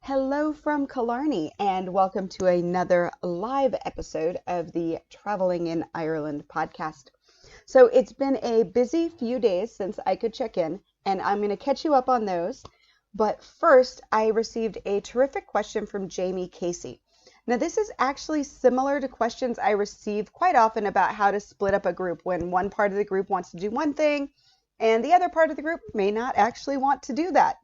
Hello from Killarney, and welcome to another live episode of the Traveling in Ireland podcast. So it's been a busy few days since I could check in, and I'm going to catch you up on those. But first, I received a terrific question from Jami Casey. Now, this is actually similar to questions I receive quite often about how to split up a group when one part of the group wants to do one thing, and the other part of the group may not actually want to do that.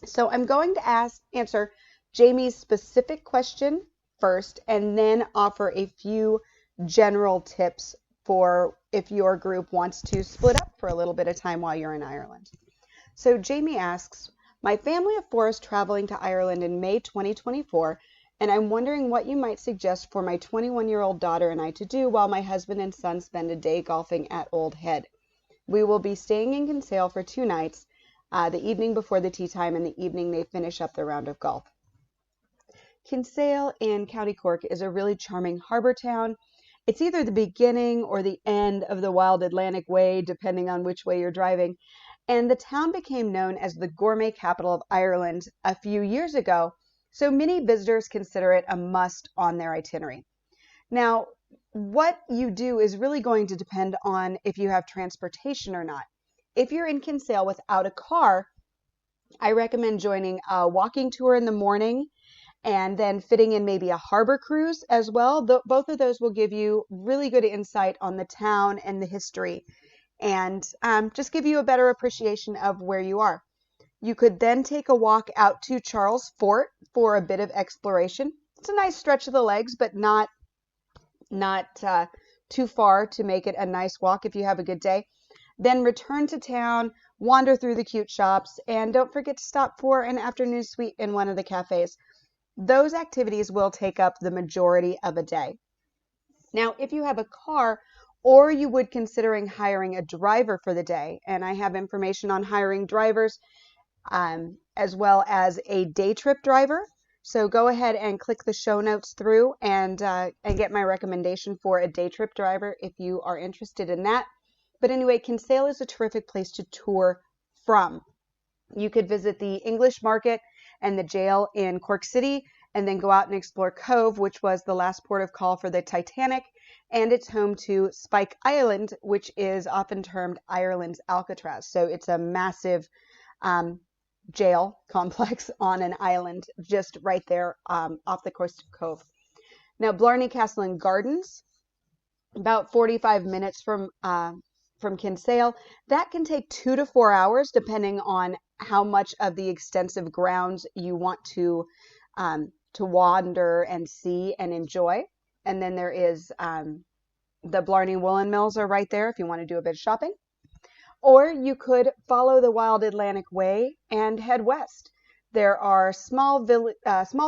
So I'm going to answer Jami's specific question first, and then offer a few general tips for if your group wants to split up for a little bit of time while you're in Ireland. So Jami asks, my family of four is traveling to Ireland in May 2024, and I'm wondering what you might suggest for my 21-year-old daughter and I to do while my husband and son spend a day golfing at Old Head. We will be staying in Kinsale for 2 nights, the evening before the tea time and the evening they finish up the round of golf. Kinsale in County Cork is a really charming harbor town. It's either the beginning or the end of the Wild Atlantic Way, depending on which way you're driving. And the town became known as the gourmet capital of Ireland a few years ago, so many visitors consider it a must on their itinerary. Now, what you do is really going to depend on if you have transportation or not. If you're in Kinsale without a car, I recommend joining a walking tour in the morning and then fitting in maybe a harbor cruise as well. Both of those will give you really good insight on the town and the history and just give you a better appreciation of where you are. You could then take a walk out to Charles Fort for a bit of exploration. It's a nice stretch of the legs, but not too far to make it a nice walk if you have a good day. Then return to town, wander through the cute shops, and don't forget to stop for an afternoon suite in one of the cafes. Those activities will take up the majority of a day. Now, if you have a car, or you would considering hiring a driver for the day, and I have information on hiring drivers as well as a day trip driver. So go ahead and click the show notes through and get my recommendation for a day trip driver if you are interested in that. But anyway, Kinsale is a terrific place to tour from. You could visit the English Market and the jail in Cork City, and then go out and explore Cove, which was the last port of call for the Titanic, and it's home to Spike Island, which is often termed Ireland's Alcatraz. So it's a massive jail complex on an island just right there off the coast of Cove. Now, Blarney Castle and Gardens, about 45 minutes from Kinsale. That can take 2 to 4 hours depending on how much of the extensive grounds you want to wander and see and enjoy. And then there is the Blarney Woolen Mills are right there if you want to do a bit of shopping. Or you could follow the Wild Atlantic Way and head west. There are small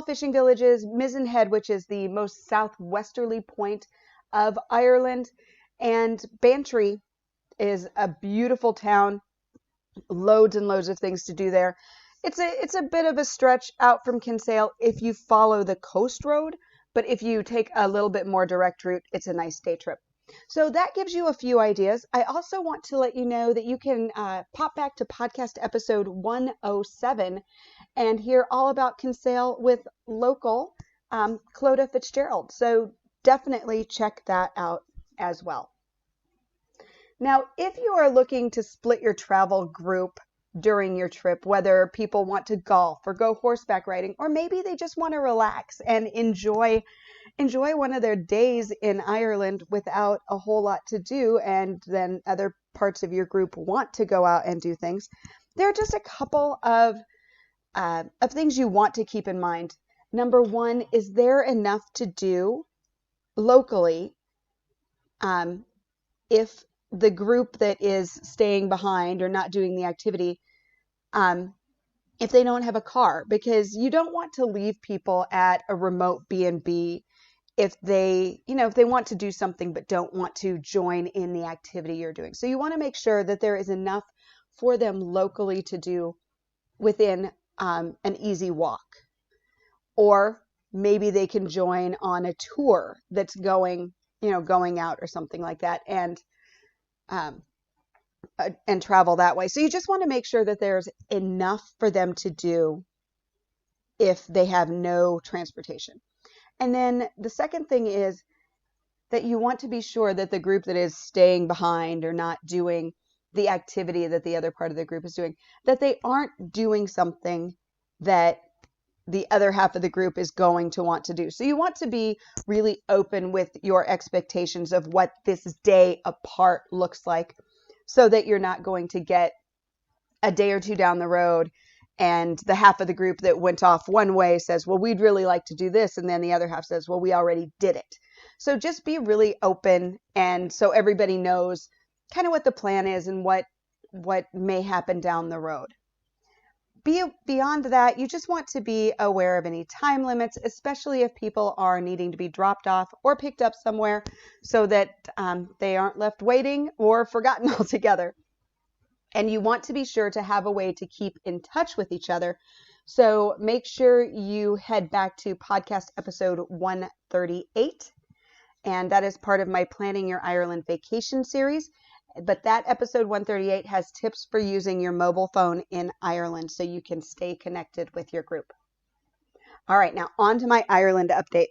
fishing villages, Mizzen Head, which is the most southwesterly point of Ireland, and Bantry is a beautiful town, loads and loads of things to do there. It's a bit of a stretch out from Kinsale if you follow the coast road, but if you take a little bit more direct route, it's a nice day trip. So that gives you a few ideas. I also want to let you know that you can pop back to podcast episode 107 and hear all about Kinsale with local Clodagh Fitzgerald. So definitely check that out as well. Now, if you are looking to split your travel group during your trip, whether people want to golf or go horseback riding, or maybe they just want to relax and enjoy one of their days in Ireland without a whole lot to do, and then other parts of your group want to go out and do things, there are just a couple of things you want to keep in mind. Number one, is there enough to do locally if the group that is staying behind or not doing the activity, if they don't have a car? Because you don't want to leave people at a remote B&B if they want to do something but don't want to join in the activity you're doing. So you want to make sure that there is enough for them locally to do within an easy walk. Or maybe they can join on a tour that's going out or something like that, and travel that way. So you just want to make sure that there's enough for them to do if they have no transportation. And then the second thing is that you want to be sure that the group that is staying behind or not doing the activity that the other part of the group is doing, that they aren't doing something that the other half of the group is going to want to do. So you want to be really open with your expectations of what this day apart looks like, so that you're not going to get a day or two down the road and the half of the group that went off one way says, well, we'd really like to do this. And then the other half says, well, we already did it. So just be really open, and so everybody knows kind of what the plan is and what may happen down the road. Beyond that, you just want to be aware of any time limits, especially if people are needing to be dropped off or picked up somewhere, so that they aren't left waiting or forgotten altogether. And you want to be sure to have a way to keep in touch with each other. So make sure you head back to podcast episode 138. And that is part of my Planning Your Ireland Vacation series. But that episode 138 has tips for using your mobile phone in Ireland so you can stay connected with your group. All right, now on to my Ireland update.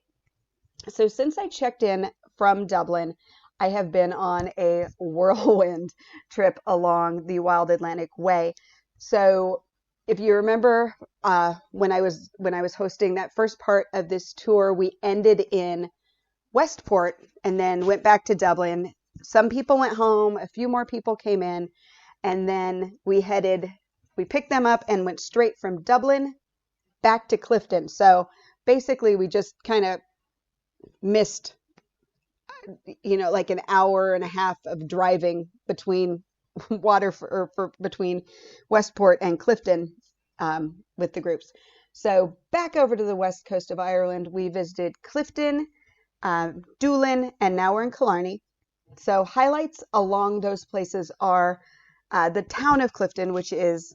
So since I checked in from Dublin, I have been on a whirlwind trip along the Wild Atlantic Way. So if you remember, when I was hosting that first part of this tour, we ended in Westport and then went back to Dublin. Some people went home, a few more people came in, and then we picked them up and went straight from Dublin back to Clifton. So basically we just kind of missed, like an hour and a half of driving between between Westport and Clifton with the groups. So back over to the west coast of Ireland, we visited Clifton, Doolin, and now we're in Killarney. So highlights along those places are the town of Clifton, which is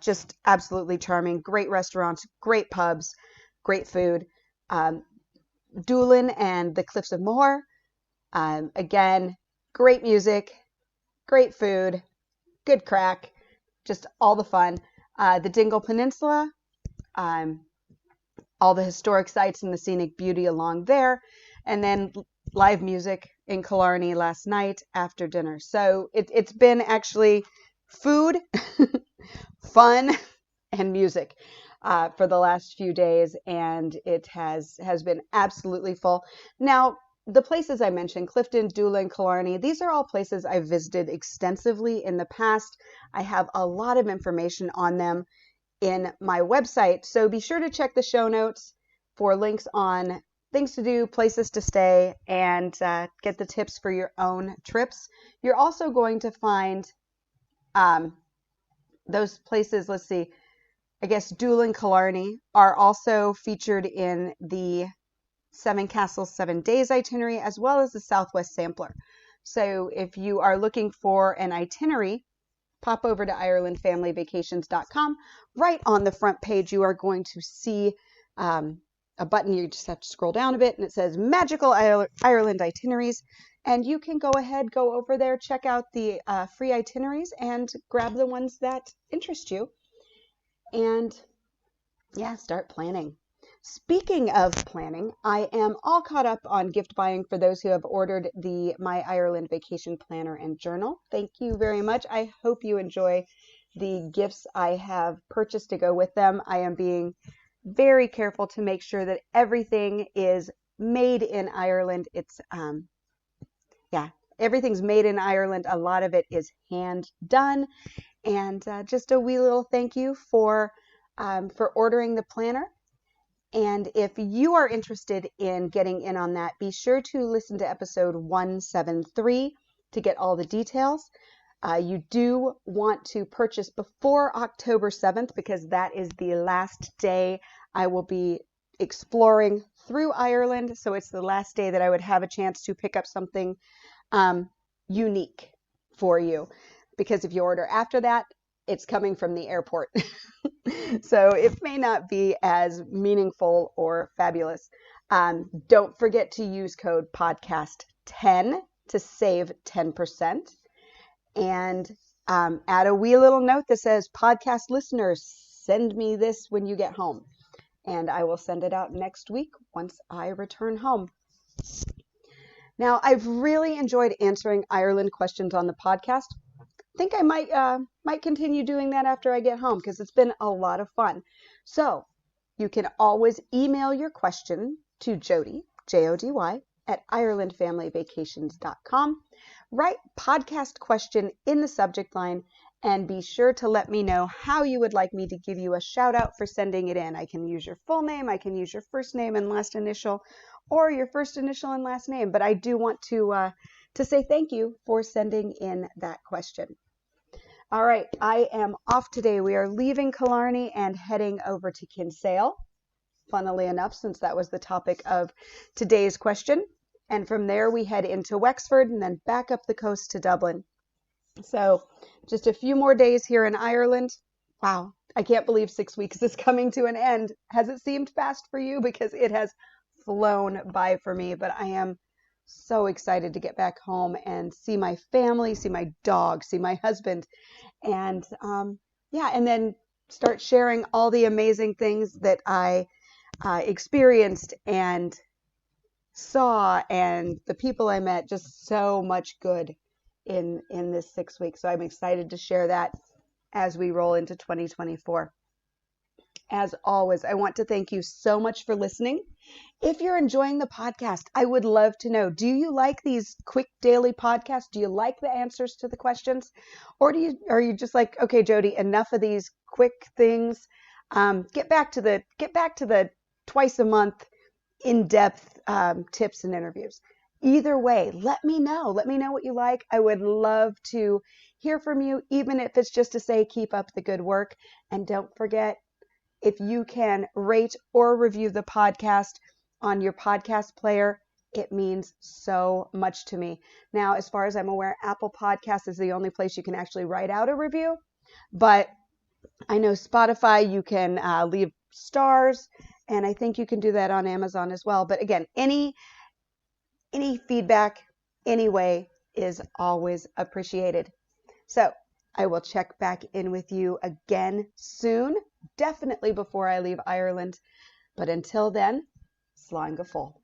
just absolutely charming. Great restaurants, great pubs, great food. Doolin and the Cliffs of Moher. Again, great music, great food, good crack, just all the fun. The Dingle Peninsula, all the historic sites and the scenic beauty along there. And then live music in Killarney last night after dinner. So it's been actually food, fun, and music for the last few days, and it has been absolutely full. Now, the places I mentioned, Clifton, Doolin, Killarney, these are all places I've visited extensively in the past. I have a lot of information on them in my website, so be sure to check the show notes for links on things to do, places to stay, and get the tips for your own trips. You're also going to find those places, let's see, I guess Doolin, Killarney are also featured in the 7 Castles, 7 Days itinerary, as well as the Southwest Sampler. So if you are looking for an itinerary, pop over to IrelandFamilyVacations.com. Right on the front page, you are going to see a button. You just have to scroll down a bit, and it says Magical Ireland Itineraries. And you can go over there, check out the free itineraries, and grab the ones that interest you. And yeah, start planning. Speaking of planning, I am all caught up on gift buying for those who have ordered the My Ireland Vacation Planner and Journal. Thank you very much. I hope you enjoy the gifts I have purchased to go with them. I am being very careful to make sure that everything is made in Ireland. It's, everything's made in Ireland. A lot of it is hand done. And just a wee little thank you for ordering the planner. And if you are interested in getting in on that, be sure to listen to episode 173 to get all the details. You do want to purchase before October 7th because that is the last day I will be exploring through Ireland. So it's the last day that I would have a chance to pick up something unique for you. Because if you order after that, it's coming from the airport. So it may not be as meaningful or fabulous. Don't forget to use code podcast10 to save 10%. And add a wee little note that says, podcast listeners, send me this when you get home. and I will send it out next week once I return home. Now, I've really enjoyed answering Ireland questions on the podcast. I think I might continue doing that after I get home because it's been a lot of fun. So you can always email your question to Jody, Jody, at IrelandFamilyVacations.com. Write podcast question in the subject line and be sure to let me know how you would like me to give you a shout out for sending it in. I can use your full name, I can use your first name and last initial, or your first initial and last name, but I do want to say thank you for sending in that question. All right, I am off today. We are leaving Killarney and heading over to Kinsale, funnily enough, since that was the topic of today's question. And from there, we head into Wexford and then back up the coast to Dublin. So just a few more days here in Ireland. Wow, I can't believe 6 weeks is coming to an end. Has it seemed fast for you? Because it has flown by for me, but I am so excited to get back home and see my family, see my dog, see my husband, and and then start sharing all the amazing things that I experienced and saw, and the people I met. Just so much good in this 6 weeks. So I'm excited to share that as we roll into 2024. As always, I want to thank you so much for listening. If you're enjoying the podcast, I would love to know, do you like these quick daily podcasts? Do you like the answers to the questions? Or are you just like, okay, Jody, enough of these quick things. Get back to the twice a month in-depth tips and interviews. Either way, let me know. Let me know what you like. I would love to hear from you, even if it's just to say, keep up the good work. And don't forget, if you can rate or review the podcast on your podcast player, it means so much to me. Now, as far as I'm aware, Apple Podcasts is the only place you can actually write out a review. But I know Spotify, you can leave stars, and I think you can do that on Amazon as well. But again, any feedback, anyway, is always appreciated. So I will check back in with you again soon, definitely before I leave Ireland. But until then, slán go fóill.